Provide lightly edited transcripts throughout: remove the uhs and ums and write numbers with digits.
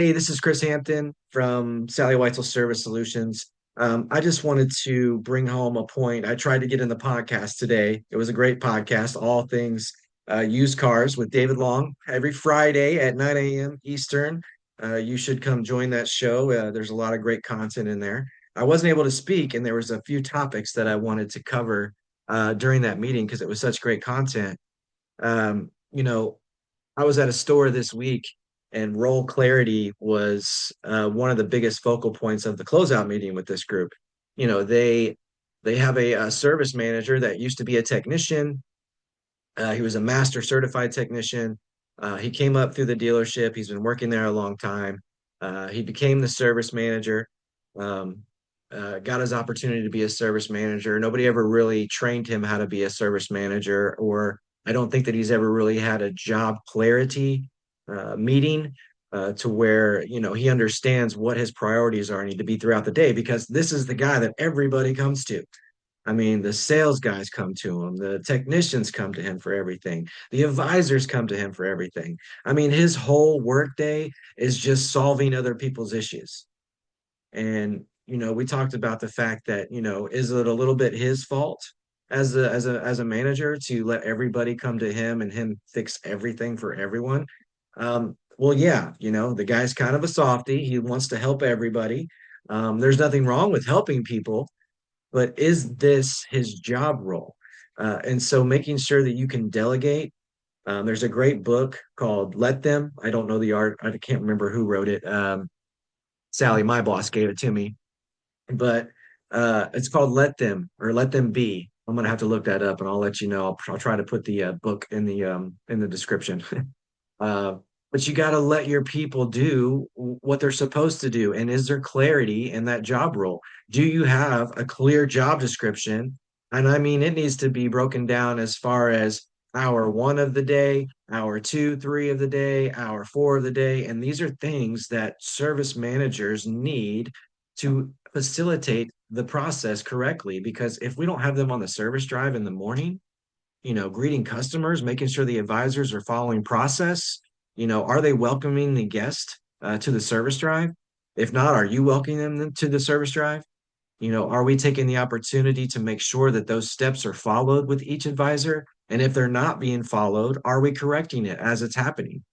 Hey, this is Chris Hampton from Sally Weitzel Service Solutions. I just wanted to bring home a point. I tried to get in the podcast today. It was a great podcast, all things used cars with David Long every Friday at 9 a.m. Eastern. You should come join that show. There's a lot of great content in there. I wasn't able to speak, and there was a few topics that I wanted to cover during that meeting because it was such great content. Um, you know, I was at a store this week, and role clarity was one of the biggest focal points of the closeout meeting with this group. They have a service manager that used to be a technician. He was a master certified technician. He came up through the dealership. He's been working there a long time. He became the service manager. Um, got his opportunity to be a service manager. Nobody ever really trained him how to be a service manager, or I don't think that he's ever really had a job clarity meeting to where he understands what his priorities are need to be throughout the day because this is the guy that everybody comes to. I mean, the sales guys come to him, the technicians come to him for everything, the advisors come to him for everything. I mean, his whole workday is just solving other people's issues. And we talked about the fact that, is it a little bit his fault as a manager to let everybody come to him and him fix everything for everyone? Well, yeah, the guy's kind of a softie. He wants to help everybody. There's nothing wrong with helping people, but is this his job role? And so making sure that you can delegate. There's a great book called Let Them. I don't know the art. I can't remember who wrote it. Sally, my boss, gave it to me, but it's called Let Them or Let Them Be. I'm gonna have to look that up, and I'll let you know. I'll try to put the book in the description. Uh, but you got to let your people do what they're supposed to do. And is there clarity in that job role? Do you have a clear job description? And I mean, it needs to be broken down as far as hour one of the day, hour two, three of the day, hour four of the day. And these are things that service managers need to facilitate the process correctly. Because if we don't have them on the service drive in the morning, greeting customers, making sure the advisors are following process. Are they welcoming the guest to the service drive? If not, are you welcoming them to the service drive? Are we taking the opportunity to make sure that those steps are followed with each advisor? And if they're not being followed, are we correcting it as it's happening?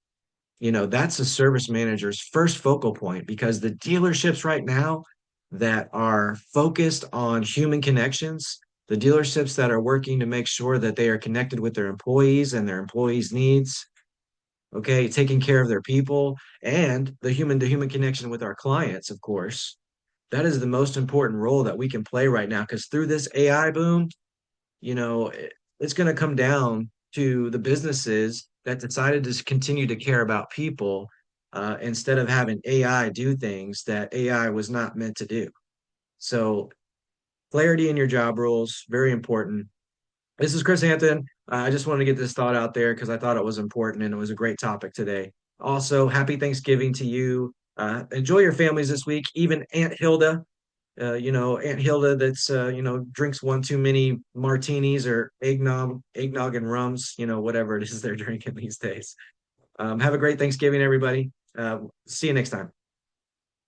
That's a service manager's first focal point because the dealerships right now that are focused on human connections, the dealerships that are working to make sure that they are connected with their employees and their employees' needs, okay, taking care of their people and the human to human connection with our clients, of course. That is the most important role that we can play right now because through this AI boom, it's going to come down to the businesses that decided to continue to care about people instead of having AI do things that AI was not meant to do. So, clarity in your job roles, very important. This is Chris Hampton. I just wanted to get this thought out there because I thought it was important and it was a great topic today. Also, happy Thanksgiving to you. Enjoy your families this week. Even Aunt Hilda, Aunt Hilda that's drinks one too many martinis or eggnog and rums, whatever it is they're drinking these days. Have a great Thanksgiving, everybody. See you next time.